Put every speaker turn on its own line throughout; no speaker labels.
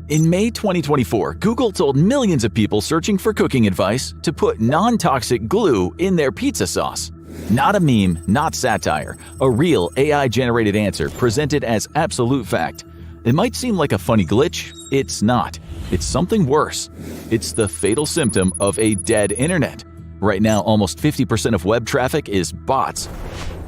In May 2024, Google told millions of people searching for cooking advice to put non-toxic glue in their pizza sauce. Not a meme, not satire, a real AI-generated answer presented as absolute fact. It might seem like a funny glitch. It's not. It's something worse. It's the fatal symptom of a dead internet. Right now, almost 50% of web traffic is bots.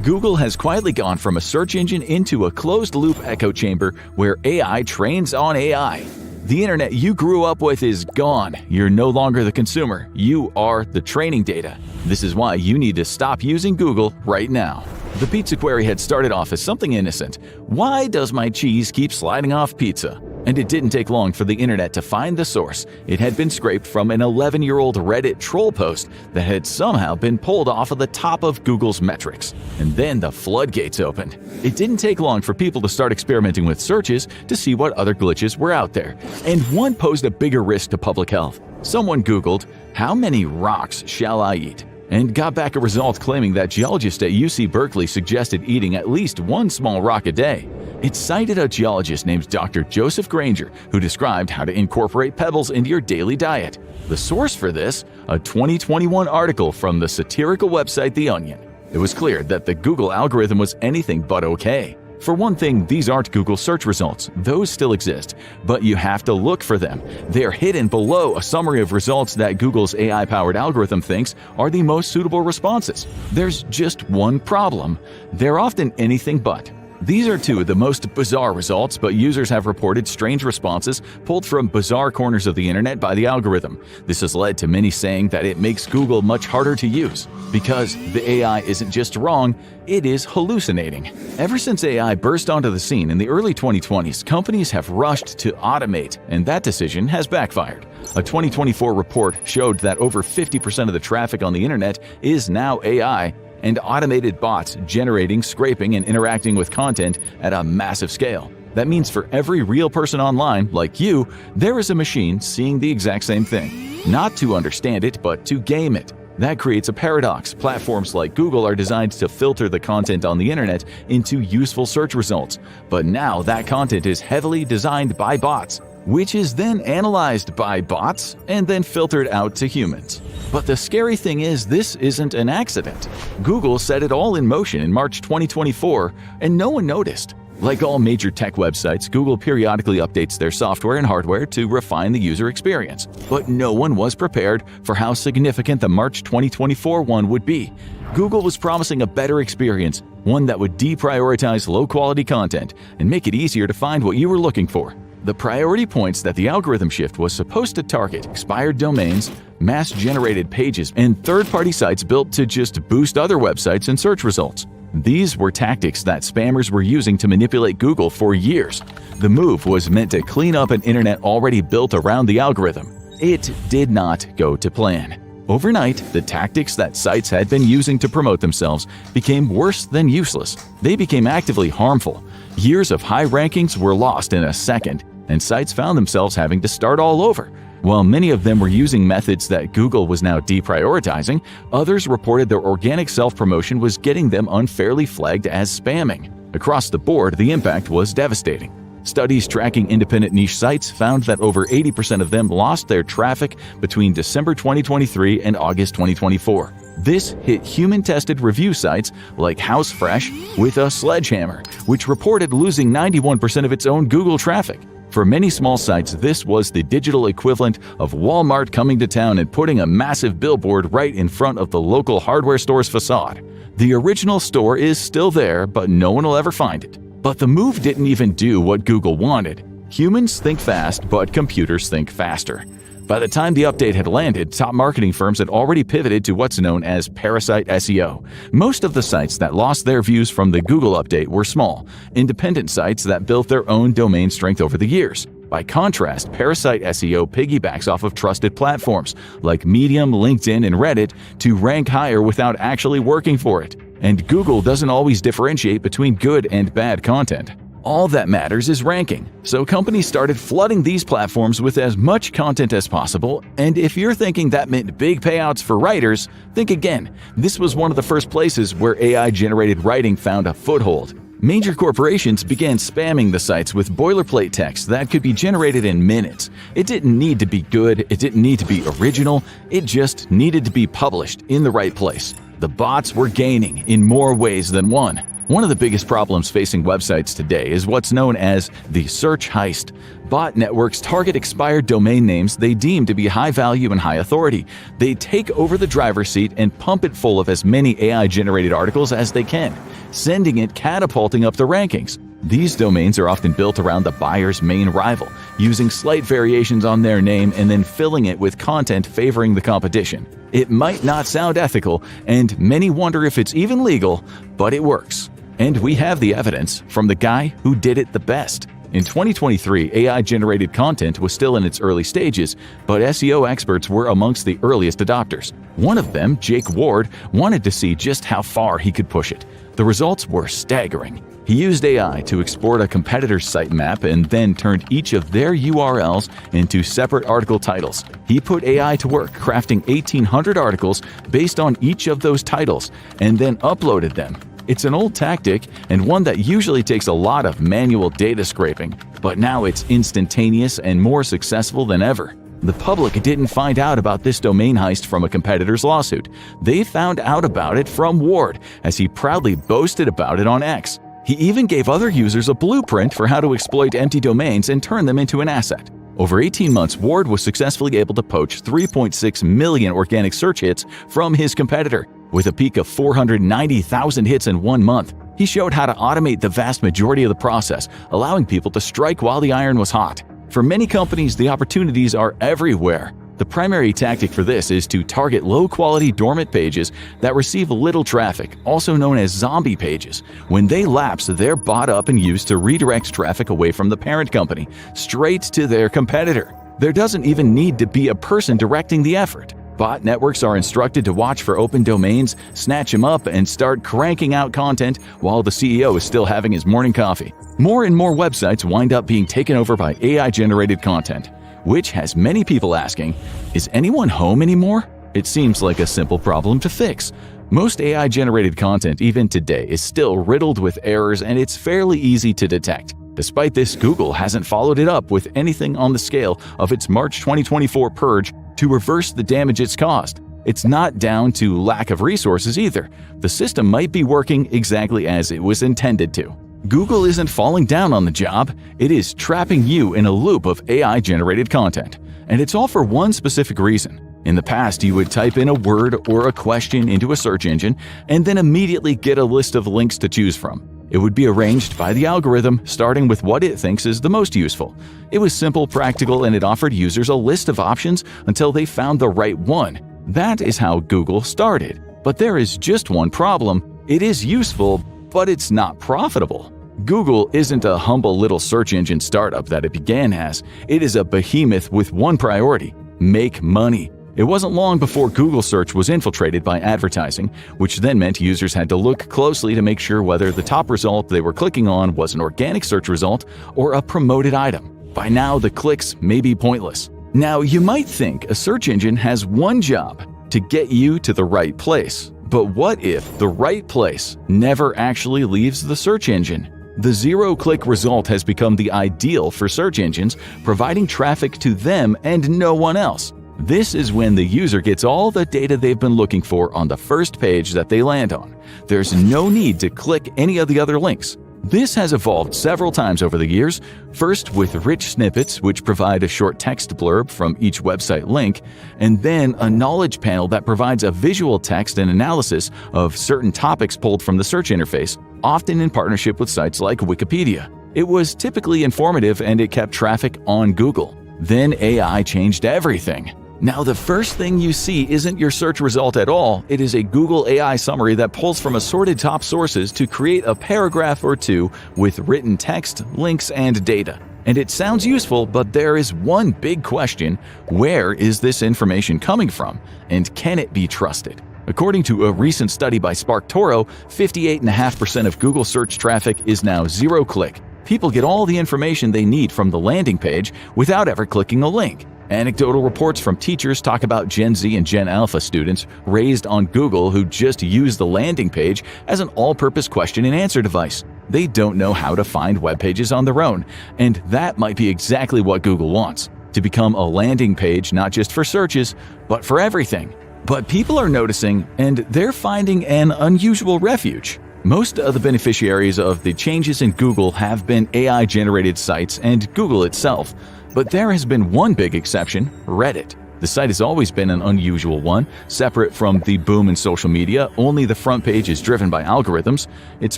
Google has quietly gone from a search engine into a closed-loop echo chamber where AI trains on AI. The internet you grew up with is gone. You're no longer the consumer. You are the training data. This is why you need to stop using Google right now. The pizza query had started off as something innocent. Why does my cheese keep sliding off pizza? And it didn't take long for the internet to find the source. It had been scraped from an 11-year-old Reddit troll post that had somehow been pulled off of the top of Google's metrics. And then the floodgates opened. It didn't take long for people to start experimenting with searches to see what other glitches were out there. And one posed a bigger risk to public health. Someone Googled, "How many rocks shall I eat?" and got back a result claiming that geologists at UC Berkeley suggested eating at least one small rock a day. It cited a geologist named Dr. Joseph Granger, who described how to incorporate pebbles into your daily diet. The source for this? A 2021 article from the satirical website The Onion. It was clear that the Google algorithm was anything but okay. For one thing, these aren't Google search results. Those still exist, but you have to look for them. They're hidden below a summary of results that Google's AI-powered algorithm thinks are the most suitable responses. There's just one problem. They're often anything but. These are two of the most bizarre results, but users have reported strange responses pulled from bizarre corners of the internet by the algorithm. This has led to many saying that it makes Google much harder to use, because the AI isn't just wrong, it is hallucinating. Ever since AI burst onto the scene in the early 2020s, companies have rushed to automate, and that decision has backfired. A 2024 report showed that over 50% of the traffic on the internet is now AI, and automated bots generating, scraping, and interacting with content at a massive scale. That means for every real person online, like you, there is a machine seeing the exact same thing. Not to understand it, but to game it. That creates a paradox. Platforms like Google are designed to filter the content on the internet into useful search results. But now that content is heavily designed by bots, which is then analyzed by bots and then filtered out to humans. But the scary thing is, this isn't an accident. Google set it all in motion in March 2024, and no one noticed. Like all major tech websites, Google periodically updates their software and hardware to refine the user experience. But no one was prepared for how significant the March 2024 one would be. Google was promising a better experience, one that would deprioritize low-quality content and make it easier to find what you were looking for. The priority points that the algorithm shift was supposed to target expired domains, mass-generated pages, and third-party sites built to just boost other websites and search results. These were tactics that spammers were using to manipulate Google for years. The move was meant to clean up an internet already built around the algorithm. It did not go to plan. Overnight, the tactics that sites had been using to promote themselves became worse than useless. They became actively harmful. Years of high rankings were lost in a second, and sites found themselves having to start all over. While many of them were using methods that Google was now deprioritizing, others reported their organic self-promotion was getting them unfairly flagged as spamming. Across the board, the impact was devastating. Studies tracking independent niche sites found that over 80% of them lost their traffic between December 2023 and August 2024. This hit human-tested review sites like HouseFresh with a sledgehammer, which reported losing 91% of its own Google traffic. For many small sites, this was the digital equivalent of Walmart coming to town and putting a massive billboard right in front of the local hardware store's facade. The original store is still there, but no one will ever find it. But the move didn't even do what Google wanted. Humans think fast, but computers think faster. By the time the update had landed, top marketing firms had already pivoted to what's known as parasite SEO. Most of the sites that lost their views from the Google update were small, independent sites that built their own domain strength over the years. By contrast, parasite SEO piggybacks off of trusted platforms like Medium, LinkedIn, and Reddit to rank higher without actually working for it. And Google doesn't always differentiate between good and bad content. All that matters is ranking. So companies started flooding these platforms with as much content as possible, and if you're thinking that meant big payouts for writers, think again. This was one of the first places where AI-generated writing found a foothold. Major corporations began spamming the sites with boilerplate text that could be generated in minutes. It didn't need to be good, it didn't need to be original, it just needed to be published in the right place. The bots were gaining in more ways than one. One of the biggest problems facing websites today is what's known as the search heist. Bot networks target expired domain names they deem to be high value and high authority. They take over the driver's seat and pump it full of as many AI-generated articles as they can, sending it catapulting up the rankings. These domains are often built around the buyer's main rival, using slight variations on their name and then filling it with content favoring the competition. It might not sound ethical, and many wonder if it's even legal, but it works. And we have the evidence from the guy who did it the best. In 2023, AI-generated content was still in its early stages, but SEO experts were amongst the earliest adopters. One of them, Jake Ward, wanted to see just how far he could push it. The results were staggering. He used AI to export a competitor's sitemap and then turned each of their URLs into separate article titles. He put AI to work crafting 1,800 articles based on each of those titles and then uploaded them. It's an old tactic and one that usually takes a lot of manual data scraping, but now it's instantaneous and more successful than ever. The public didn't find out about this domain heist from a competitor's lawsuit. They found out about it from Ward, as he proudly boasted about it on X. He even gave other users a blueprint for how to exploit empty domains and turn them into an asset. Over 18 months, Ward was successfully able to poach 3.6 million organic search hits from his competitor, with a peak of 490,000 hits in 1 month. He showed how to automate the vast majority of the process, allowing people to strike while the iron was hot. For many companies, the opportunities are everywhere. The primary tactic for this is to target low-quality dormant pages that receive little traffic, also known as zombie pages. When they lapse, they're bought up and used to redirect traffic away from the parent company, straight to their competitor. There doesn't even need to be a person directing the effort. Bot networks are instructed to watch for open domains, snatch them up, and start cranking out content while the CEO is still having his morning coffee. More and more websites wind up being taken over by AI-generated content, which has many people asking, is anyone home anymore? It seems like a simple problem to fix. Most AI-generated content, even today, is still riddled with errors, and it's fairly easy to detect. Despite this, Google hasn't followed it up with anything on the scale of its March 2024 purge to reverse the damage it's caused. It's not down to lack of resources either. The system might be working exactly as it was intended to. Google isn't falling down on the job, it is trapping you in a loop of AI-generated content. And it's all for one specific reason. In the past, you would type in a word or a question into a search engine and then immediately get a list of links to choose from. It would be arranged by the algorithm, starting with what it thinks is the most useful. It was simple, practical, and it offered users a list of options until they found the right one. That is how Google started. But there is just one problem. It is useful, but it's not profitable. Google isn't a humble little search engine startup that it began as. It is a behemoth with one priority: make money. It wasn't long before Google search was infiltrated by advertising, which then meant users had to look closely to make sure whether the top result they were clicking on was an organic search result or a promoted item. By now, the clicks may be pointless. Now, you might think a search engine has one job: to get you to the right place. But what if the right place never actually leaves the search engine? The zero-click result has become the ideal for search engines, providing traffic to them and no one else. This is when the user gets all the data they've been looking for on the first page that they land on. There's no need to click any of the other links. This has evolved several times over the years, first with rich snippets which provide a short text blurb from each website link, and then a knowledge panel that provides a visual text and analysis of certain topics pulled from the search interface, often in partnership with sites like Wikipedia. It was typically informative and it kept traffic on Google. Then AI changed everything. Now, the first thing you see isn't your search result at all. It is a Google AI summary that pulls from assorted top sources to create a paragraph or two with written text, links, and data. And it sounds useful, but there is one big question: where is this information coming from? And can it be trusted? According to a recent study by SparkToro, 58.5% of Google search traffic is now zero-click. People get all the information they need from the landing page without ever clicking a link. Anecdotal reports from teachers talk about Gen Z and Gen Alpha students raised on Google who just use the landing page as an all-purpose question and answer device. They don't know how to find web pages on their own, and that might be exactly what Google wants, to become a landing page not just for searches, but for everything. But people are noticing, and they're finding an unusual refuge. Most of the beneficiaries of the changes in Google have been AI-generated sites and Google itself, but there has been one big exception: Reddit. The site has always been an unusual one. Separate from the boom in social media, only the front page is driven by algorithms. It's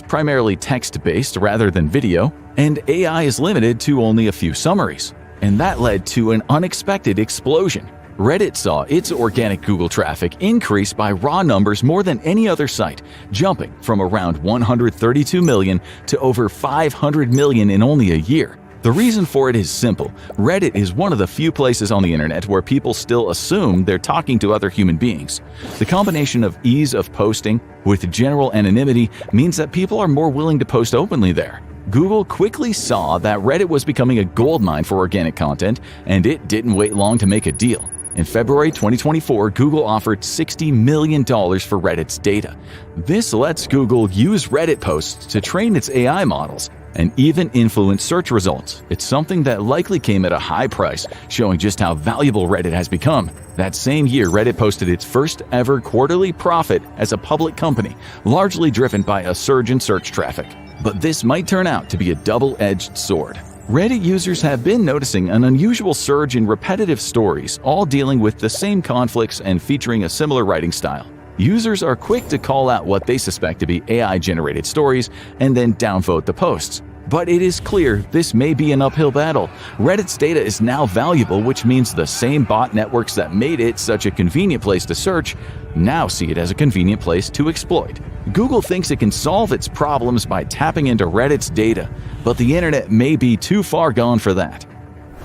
primarily text-based rather than video, and AI is limited to only a few summaries. And that led to an unexpected explosion. Reddit saw its organic Google traffic increase by raw numbers more than any other site, jumping from around 132 million to over 500 million in only a year. The reason for it is simple. Reddit is one of the few places on the internet where people still assume they're talking to other human beings. The combination of ease of posting with general anonymity means that people are more willing to post openly there. Google quickly saw that Reddit was becoming a goldmine for organic content, and it didn't wait long to make a deal. In February 2024, Google offered $60 million for Reddit's data. This lets Google use Reddit posts to train its AI models and even influence search results. It's something that likely came at a high price, showing just how valuable Reddit has become. That same year, Reddit posted its first ever quarterly profit as a public company, largely driven by a surge in search traffic. But this might turn out to be a double-edged sword. Reddit users have been noticing an unusual surge in repetitive stories, all dealing with the same conflicts and featuring a similar writing style. Users are quick to call out what they suspect to be AI-generated stories and then downvote the posts. But it is clear this may be an uphill battle. Reddit's data is now valuable, which means the same bot networks that made it such a convenient place to search now see it as a convenient place to exploit. Google thinks it can solve its problems by tapping into Reddit's data, but the internet may be too far gone for that,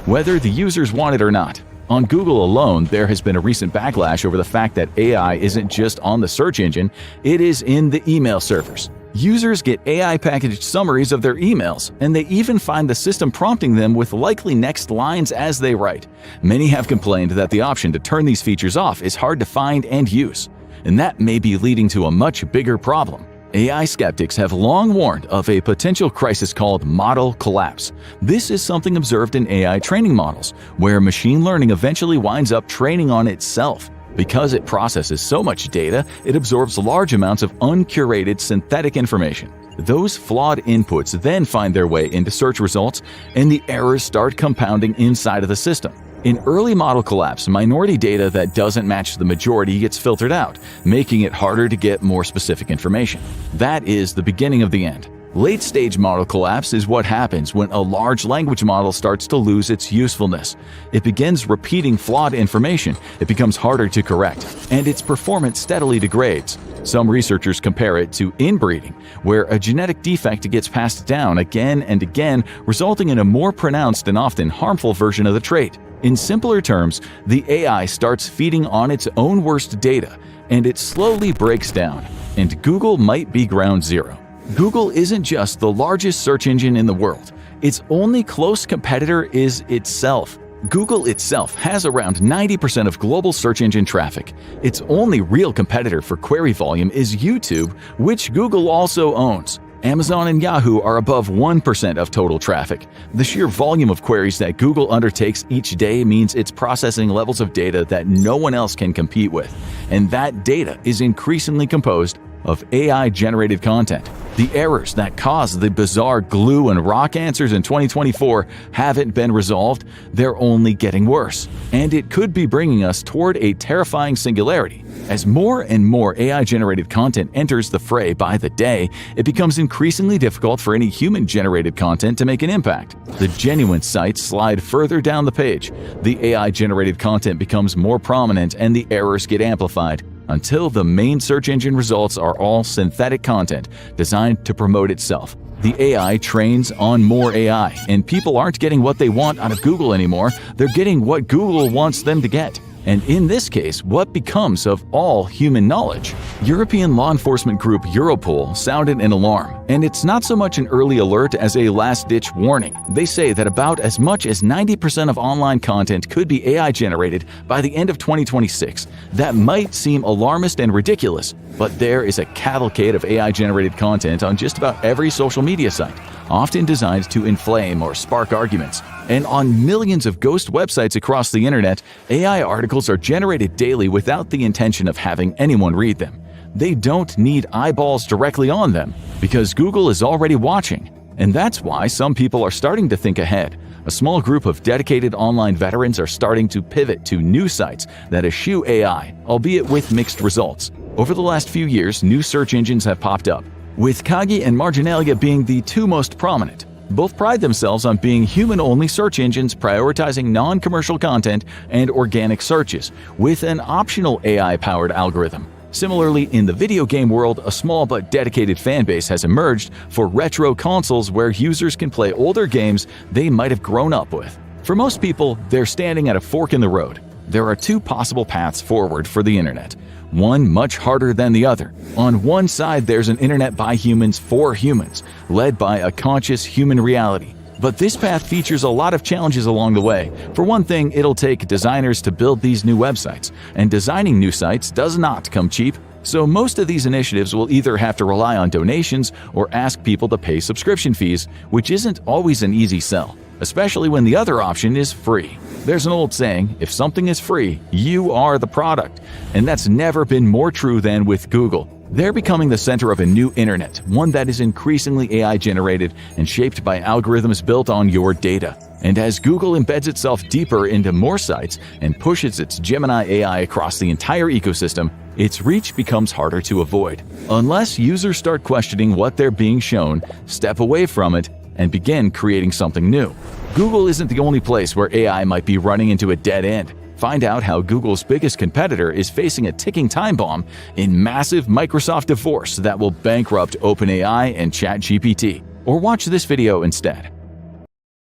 whether the users want it or not. On Google alone, there has been a recent backlash over the fact that AI isn't just on the search engine, it is in the email servers. Users get AI-packaged summaries of their emails, and they even find the system prompting them with likely next lines as they write. Many have complained that the option to turn these features off is hard to find and use, and that may be leading to a much bigger problem. AI skeptics have long warned of a potential crisis called model collapse. This is something observed in AI training models, where machine learning eventually winds up training on itself. Because it processes so much data, it absorbs large amounts of uncurated synthetic information. Those flawed inputs then find their way into search results, and the errors start compounding inside of the system. In early model collapse, minority data that doesn't match the majority gets filtered out, making it harder to get more specific information. That is the beginning of the end. Late-stage model collapse is what happens when a large language model starts to lose its usefulness. It begins repeating flawed information, it becomes harder to correct, and its performance steadily degrades. Some researchers compare it to inbreeding, where a genetic defect gets passed down again and again, resulting in a more pronounced and often harmful version of the trait. In simpler terms, the AI starts feeding on its own worst data, and it slowly breaks down, and Google might be ground zero. Google isn't just the largest search engine in the world. Its only close competitor is itself. Google itself has around 90% of global search engine traffic. Its only real competitor for query volume is YouTube, which Google also owns. Amazon and Yahoo are above 1% of total traffic. The sheer volume of queries that Google undertakes each day means it's processing levels of data that no one else can compete with. And that data is increasingly composed of AI-generated content. The errors that caused the bizarre glue and rock answers in 2024 haven't been resolved, they're only getting worse. And it could be bringing us toward a terrifying singularity. As more and more AI-generated content enters the fray by the day, it becomes increasingly difficult for any human-generated content to make an impact. The genuine sites slide further down the page, the AI-generated content becomes more prominent, and the errors get amplified, until the main search engine results are all synthetic content designed to promote itself. The AI trains on more AI, and people aren't getting what they want out of Google anymore, they're getting what Google wants them to get. And in this case, what becomes of all human knowledge? European law enforcement group Europol sounded an alarm, and it's not so much an early alert as a last-ditch warning. They say that about as much as 90% of online content could be AI-generated by the end of 2026. That might seem alarmist and ridiculous, but there is a cavalcade of AI-generated content on just about every social media site, often designed to inflame or spark arguments. And on millions of ghost websites across the internet, AI articles are generated daily without the intention of having anyone read them. They don't need eyeballs directly on them because Google is already watching. And that's why some people are starting to think ahead. A small group of dedicated online veterans are starting to pivot to new sites that eschew AI, albeit with mixed results. Over the last few years, new search engines have popped up, with Kagi and Marginalia being the two most prominent. Both pride themselves on being human-only search engines prioritizing non-commercial content and organic searches, with an optional AI-powered algorithm. Similarly, in the video game world, a small but dedicated fanbase has emerged for retro consoles where users can play older games they might have grown up with. For most people, they're standing at a fork in the road. There are two possible paths forward for the internet, one much harder than the other. On one side, there's an internet by humans for humans, led by a conscious human reality. But this path features a lot of challenges along the way. For one thing, it'll take designers to build these new websites, and designing new sites does not come cheap. So most of these initiatives will either have to rely on donations or ask people to pay subscription fees, which isn't always an easy sell, especially when the other option is free. There's an old saying, if something is free, you are the product. And that's never been more true than with Google. They're becoming the center of a new internet, one that is increasingly AI-generated and shaped by algorithms built on your data. And as Google embeds itself deeper into more sites and pushes its Gemini AI across the entire ecosystem, its reach becomes harder to avoid. Unless users start questioning what they're being shown, step away from it, and begin creating something new. Google isn't the only place where AI might be running into a dead end. Find out how Google's biggest competitor is facing a ticking time bomb in massive Microsoft divorce that will bankrupt OpenAI and ChatGPT. Or watch this video instead.